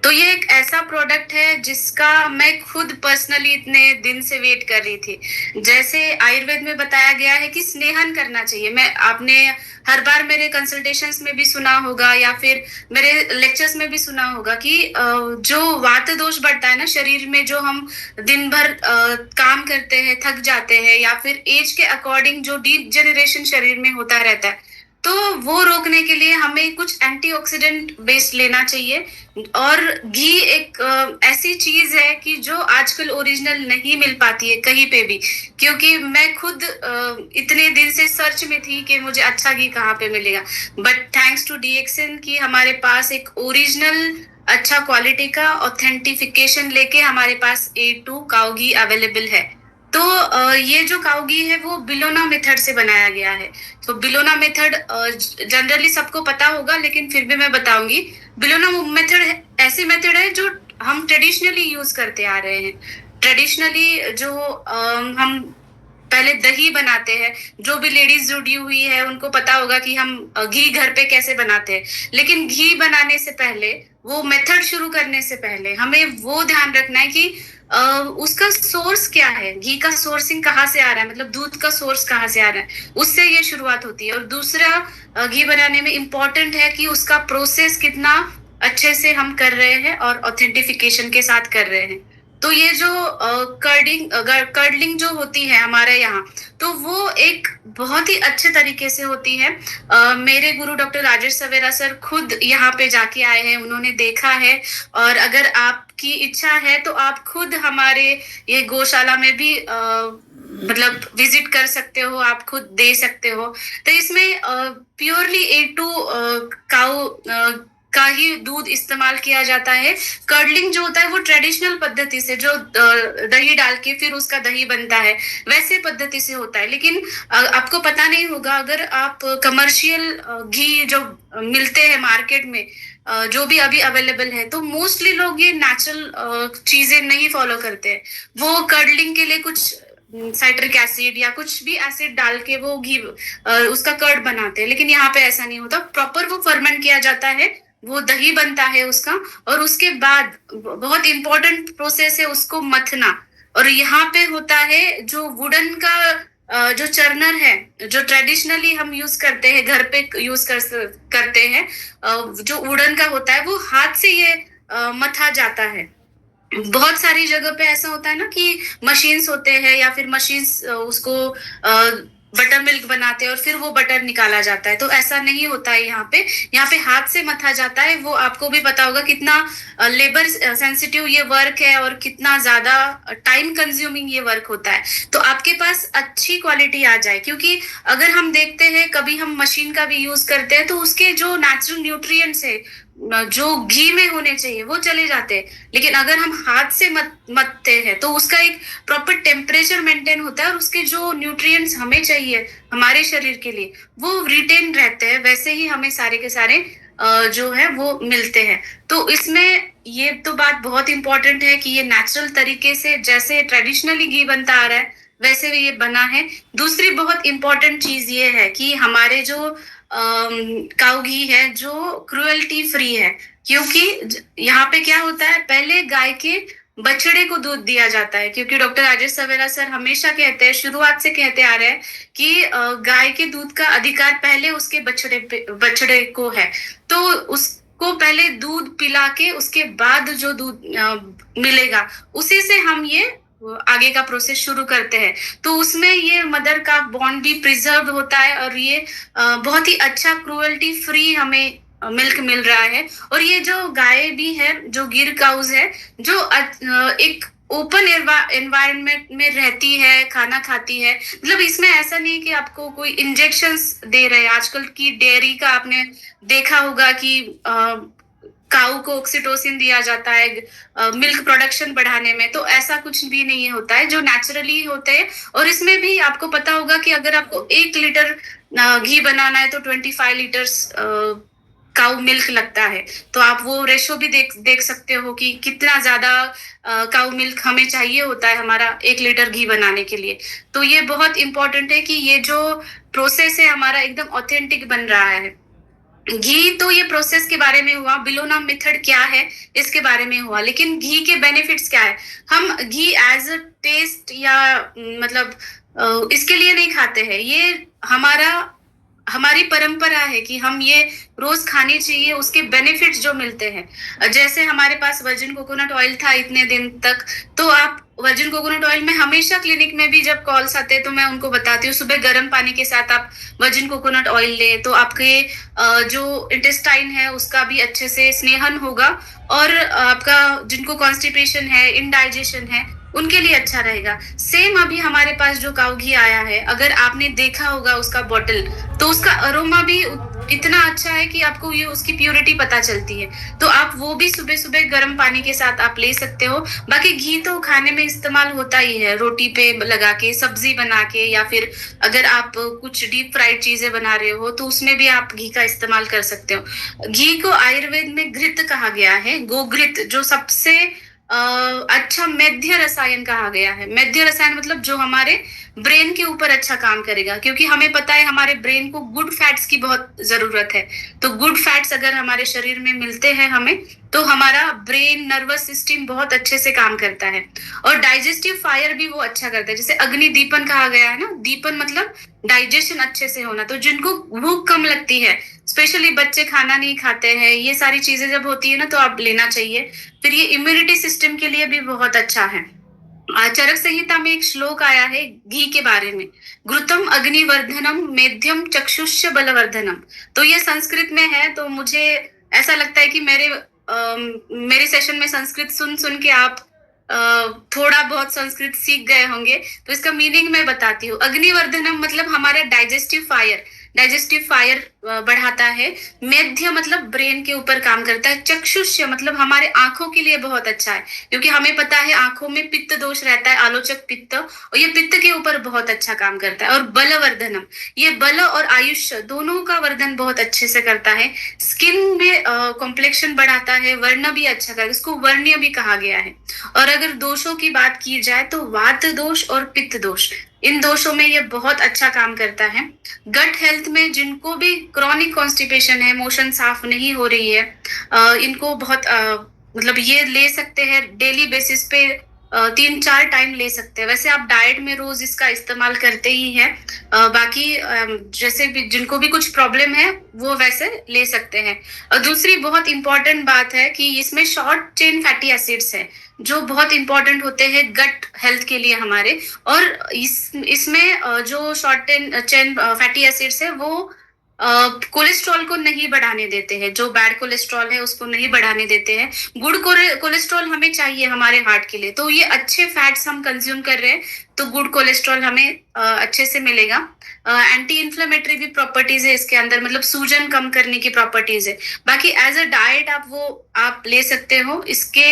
तो ये एक ऐसा प्रोडक्ट है जिसका मैं खुद पर्सनली इतने दिन से वेट कर रही थी। जैसे आयुर्वेद में बताया गया है कि स्नेहन करना चाहिए। मैं आपने हर बार मेरे कंसल्टेशंस में भी सुना होगा या फिर मेरे लेक्चर्स में भी सुना होगा कि जो वात दोष बढ़ता है ना शरीर में, जो हम दिन भर काम करते हैं, थक जाते हैं, या फिर एज के अकॉर्डिंग जो डीजेनरेशन शरीर में होता रहता है, तो वो रोकने के लिए हमें कुछ एंटीऑक्सीडेंट बेस्ड लेना चाहिए। और घी एक ऐसी चीज है कि जो आजकल ओरिजिनल नहीं मिल पाती है कहीं पे भी, क्योंकि मैं खुद इतने दिन से सर्च में थी कि मुझे अच्छा घी कहाँ पे मिलेगा। बट थैंक्स टू डीएक्सएन की हमारे पास एक ओरिजिनल अच्छा क्वालिटी का ऑथेंटिफिकेशन लेके हमारे पास A2 काऊ घी अवेलेबल है। तो ये जो काऊ घी है वो बिलोना मेथड से बनाया गया है। तो बिलोना मेथड जनरली सबको पता होगा, लेकिन फिर भी मैं बताऊंगी। बिलोना मेथड ऐसी मेथड है जो हम ट्रेडिशनली यूज करते आ रहे हैं। ट्रेडिशनली जो हम पहले दही बनाते हैं, जो भी लेडीज जुड़ी हुई है उनको पता होगा कि हम घी घर पे कैसे बनाते हैं। लेकिन घी बनाने से पहले, वो मेथड शुरू करने से पहले हमें वो ध्यान रखना है कि उसका सोर्स क्या है, घी का सोर्सिंग कहाँ से आ रहा है, मतलब दूध का सोर्स कहाँ से आ रहा है, उससे ये शुरुआत होती है। और दूसरा घी बनाने में इम्पोर्टेंट है कि उसका प्रोसेस कितना अच्छे से हम कर रहे हैं और ऑथेंटिफिकेशन के साथ कर रहे हैं। तो ये जो कर्डलिंग जो होती है हमारे यहाँ, तो वो एक बहुत ही अच्छे तरीके से होती है। मेरे गुरु डॉक्टर राजेश सवेरा सर खुद यहाँ पे जाके आए हैं, उन्होंने देखा है। और अगर आपकी इच्छा है तो आप खुद हमारे ये गौशाला में भी मतलब विजिट कर सकते हो, आप खुद दे सकते हो। तो इसमें प्योरली A2 काऊ का ही दूध इस्तेमाल किया जाता है। कर्डलिंग जो होता है वो ट्रेडिशनल पद्धति से, जो दही डाल के फिर उसका दही बनता है, वैसे पद्धति से होता है। लेकिन आपको पता नहीं होगा, अगर आप कमर्शियल घी जो मिलते हैं मार्केट में, जो भी अभी अवेलेबल है, तो मोस्टली लोग ये नेचुरल चीजें नहीं फॉलो करते हैं। वो कर्डलिंग के लिए कुछ साइट्रिक एसिड या कुछ भी एसिड डाल के वो घी उसका कर्ड बनाते हैं। लेकिन यहाँ पे ऐसा नहीं होता, प्रॉपर वो फर्मेंट किया जाता है, वो दही बनता है उसका। और उसके बाद बहुत इंपॉर्टेंट प्रोसेस है उसको मथना। और यहाँ पे होता है जो वुडन का जो चर्नर है, जो ट्रेडिशनली हम यूज करते हैं, घर पे यूज करते हैं, जो वुडन का होता है, वो हाथ से ये मथा जाता है। बहुत सारी जगह पे ऐसा होता है ना कि मशीन्स होते हैं, या फिर मशीन्स उसको बटर मिल्क बनाते हैं और फिर वो बटर निकाला जाता है। तो ऐसा नहीं होता है यहाँ पे हाथ से मथा जाता है। वो आपको भी पता होगा कितना लेबर सेंसिटिव ये वर्क है और कितना ज्यादा टाइम कंज्यूमिंग ये वर्क होता है। तो आपके पास अच्छी क्वालिटी आ जाए, क्योंकि अगर हम देखते हैं कभी हम मशीन का भी यूज करते हैं तो उसके जो नेचुरल न्यूट्रिएंट्स है जो घी में होने चाहिए वो चले जाते हैं। लेकिन अगर हम हाथ से मथते हैं तो उसका एक प्रॉपर टेम्परेचर मेंटेन होता है और उसके जो न्यूट्रिएंट्स हमें चाहिए हमारे शरीर के लिए वो रिटेन रहते हैं। वैसे ही हमें सारे के सारे जो है वो मिलते हैं। तो इसमें ये तो बात बहुत इंपॉर्टेंट है कि ये नेचुरल तरीके से जैसे ट्रेडिशनली घी बनता आ रहा है वैसे भी ये बना है। दूसरी बहुत इंपॉर्टेंट चीज ये है कि हमारे जो काऊ घी है जो क्रुएल्टी फ्री है। क्योंकि यहाँ पे क्या होता है, पहले गाय के बछड़े को दूध दिया जाता है, क्योंकि डॉक्टर राजेश सवेरा सर हमेशा कहते हैं, शुरुआत से कहते आ रहे हैं कि गाय के दूध का अधिकार पहले उसके बछड़े को है। तो उसको पहले दूध पिला के उसके बाद जो दूध मिलेगा उसी से हम ये आगे का प्रोसेस शुरू करते हैं। तो उसमें ये मदर का बॉन्ड भी प्रिजर्व होता है और ये बहुत ही अच्छा क्रुएल्टी फ्री हमें मिल्क मिल रहा है। और ये जो गाय भी है, जो गिर काउज है, जो एक ओपन एनवायरनमेंट में रहती है, खाना खाती है। मतलब इसमें ऐसा नहीं कि आपको कोई इंजेक्शंस दे रहे हैं। आजकल की डेयरी का आपने देखा होगा कि काऊ को ऑक्सीटोसिन दिया जाता है मिल्क प्रोडक्शन बढ़ाने में। तो ऐसा कुछ भी नहीं होता है, जो नेचुरली होते हैं। और इसमें भी आपको पता होगा कि अगर आपको 1 लीटर घी बनाना है तो 25 लीटर्स काऊ मिल्क लगता है। तो आप वो रेशो भी देख सकते हो कि कितना ज्यादा काऊ मिल्क हमें चाहिए होता है हमारा 1 लीटर घी बनाने के लिए। तो ये बहुत इंपॉर्टेंट है कि ये जो प्रोसेस है हमारा एकदम ऑथेंटिक बन रहा है। घी तो ये प्रोसेस के बारे में हुआ, बिलोना मेथड क्या है इसके बारे में हुआ, लेकिन घी के बेनिफिट्स क्या है? हम घी एज अ टेस्ट या मतलब इसके लिए नहीं खाते हैं। ये हमारा हमारी परंपरा है कि हम ये रोज खानी चाहिए, उसके बेनिफिट्स जो मिलते हैं। जैसे हमारे पास वर्जिन कोकोनट ऑयल था इतने दिन तक, तो आप वर्जिन कोकोनट ऑयल में हमेशा क्लिनिक में भी जब कॉल्स आते हैं तो मैं उनको बताती हूँ सुबह गर्म पानी के साथ आप वर्जिन कोकोनट ऑयल ले, तो आपके जो इंटेस्टाइन है उसका भी अच्छे से स्नेहन होगा, और आपका जिनको कॉन्स्टिपेशन है, इनडाइजेशन है, उनके लिए अच्छा रहेगा। सेम अभी हमारे पास जो काऊ घी आया है, अगर आपने देखा होगा उसका बॉटल, तो उसका अरोमा भी इतना अच्छा है कि आपको ये उसकी प्योरिटी पता चलती है। तो आप वो भी सुबह सुबह गर्म पानी के साथ आप ले सकते हो। बाकी घी तो खाने में इस्तेमाल होता ही है, रोटी पे लगा के, सब्जी बना के, या फिर अगर आप कुछ डीप फ्राइड चीजें बना रहे हो तो उसमें भी आप घी का इस्तेमाल कर सकते हो। घी को आयुर्वेद में घृत कहा गया है, गोघृत, जो सबसे अच्छा मेध्य रसायन कहा गया है। मेध्य रसायन मतलब जो हमारे ब्रेन के ऊपर अच्छा काम करेगा, क्योंकि हमें पता है हमारे ब्रेन को गुड फैट्स की बहुत जरूरत है। तो गुड फैट्स अगर हमारे शरीर में मिलते हैं हमें, तो हमारा ब्रेन, नर्वस सिस्टम बहुत अच्छे से काम करता है, और डाइजेस्टिव फायर भी वो अच्छा करता है। जैसे अग्नि दीपन कहा गया है ना, दीपन मतलब डाइजेशन अच्छे से होना। तो जिनको भूख कम लगती है, स्पेशली बच्चे खाना नहीं खाते हैं, ये सारी चीजें जब होती है ना, तो आप लेना चाहिए। फिर ये इम्यूनिटी सिस्टम के लिए भी बहुत अच्छा है। चरक संहिता में एक श्लोक आया है घी के बारे में, घृतम अग्निवर्धनम मेध्यम चक्षुष्य बलवर्धनम। तो ये संस्कृत में है, तो मुझे ऐसा लगता है कि मेरे सेशन में संस्कृत सुन सुन के आप थोड़ा बहुत संस्कृत सीख गए होंगे। तो इसका मीनिंग मैं बताती हूँ। अग्निवर्धनम मतलब हमारा डाइजेस्टिव फायर बढ़ाता है। मेध्य मतलब ब्रेन के ऊपर काम करता है। चक्षुष्य मतलब हमारे आंखों के लिए बहुत अच्छा है, क्योंकि हमें पता है आंखों में पित्त दोष रहता है, आलोचक पित्त, और ये पित्त के ऊपर बहुत अच्छा काम करता है। और बलवर्धनम, ये बल और आयुष्य दोनों का वर्धन बहुत अच्छे से करता है। स्किन में कॉम्प्लेक्शन बढ़ाता है, वर्ण भी अच्छा करता है, इसको वर्ण्य भी कहा गया है। और अगर दोषों की बात की जाए तो वात दोष और पित्त दोष, इन दोषों में ये बहुत अच्छा काम करता है। गट हेल्थ में जिनको भी क्रॉनिक कॉन्स्टिपेशन है, मोशन साफ नहीं हो रही है, इनको बहुत मतलब ये ले सकते हैं डेली बेसिस पे, 3-4 टाइम ले सकते हैं। वैसे आप डाइट में रोज इसका इस्तेमाल करते ही हैं। बाकी जैसे भी जिनको भी कुछ प्रॉब्लम है वो वैसे ले सकते हैं। और दूसरी बहुत इंपॉर्टेंट बात है कि इसमें शॉर्ट चेन फैटी एसिड्स है, जो बहुत इंपॉर्टेंट होते हैं गट हेल्थ के लिए हमारे। और इसमें जो शॉर्ट चेन फैटी एसिड्स है वो कोलेस्ट्रॉल को नहीं बढ़ाने देते हैं, जो बैड कोलेस्ट्रॉल है उसको नहीं बढ़ाने देते हैं। गुड कोलेस्ट्रॉल हमें चाहिए हमारे हार्ट के लिए, तो ये अच्छे फैट्स हम कंज्यूम कर रहे हैं, तो गुड कोलेस्ट्रॉल हमें अच्छे से मिलेगा। एंटी इन्फ्लेमेटरी भी प्रॉपर्टीज है इसके अंदर, मतलब सूजन कम करने की प्रॉपर्टीज है। बाकी एज अ डाइट आप ले सकते हो। इसके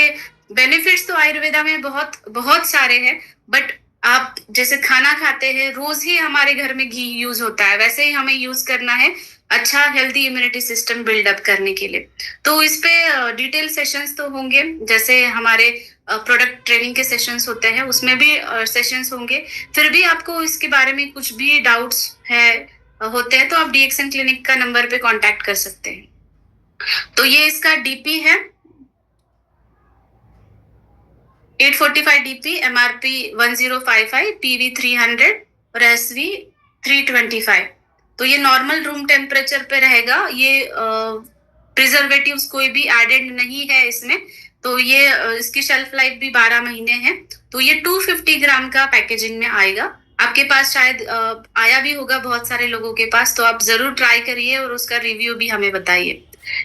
बेनिफिट्स तो आयुर्वेदा में बहुत बहुत सारे हैं, बट आप जैसे खाना खाते हैं रोज ही हमारे घर में घी यूज होता है, वैसे ही हमें यूज करना है अच्छा हेल्दी इम्यूनिटी सिस्टम बिल्डअप करने के लिए। तो इस पे डिटेल सेशंस तो होंगे, जैसे हमारे प्रोडक्ट ट्रेनिंग के सेशंस होते हैं उसमें भी सेशंस होंगे। फिर भी आपको इसके बारे में कुछ भी डाउट्स है होते हैं तो आप डीएक्सएन क्लिनिक का नंबर पे कांटेक्ट कर सकते हैं। तो ये इसका डीपी है 845 DP, MRP 1055, PV 300 और SV 325। तो ये नॉर्मल रूम टेम्परेचर पे रहेगा। ये प्रिजर्वेटिव्स कोई भी एडेड नहीं है इसमें। तो ये इसकी शेल्फ लाइफ भी 12 महीने है। तो ये 250 ग्राम का पैकेजिंग में आएगा। आपके पास शायद आया भी होगा बहुत सारे लोगों के पास, तो आप जरूर ट्राई करिए और उसका रिव्यू भी हमें बताइए।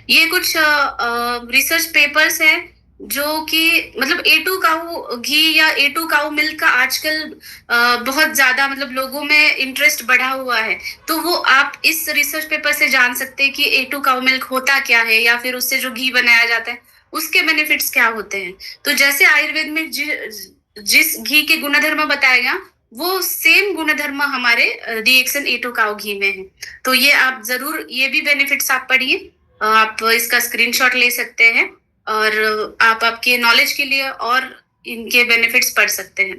ये कुछ रिसर्च पेपर्स हैं जो कि मतलब A2 काऊ घी या A2 काऊ मिल्क का आजकल बहुत ज्यादा मतलब लोगों में इंटरेस्ट बढ़ा हुआ है। तो वो आप इस रिसर्च पेपर से जान सकते हैं कि A2 काऊ मिल्क होता क्या है, या फिर उससे जो घी बनाया जाता है उसके बेनिफिट्स क्या होते हैं। तो जैसे आयुर्वेद में जिस घी के गुणधर्म बताया गया, वो सेम गुणधर्म हमारे डीएक्सएन A2 काऊ घी में है। तो ये आप जरूर, ये भी बेनिफिट्स आप पढ़िए। आप इसका स्क्रीनशॉट ले सकते हैं और आप आपके नॉलेज के लिए और इनके बेनिफिट्स पढ़ सकते हैं।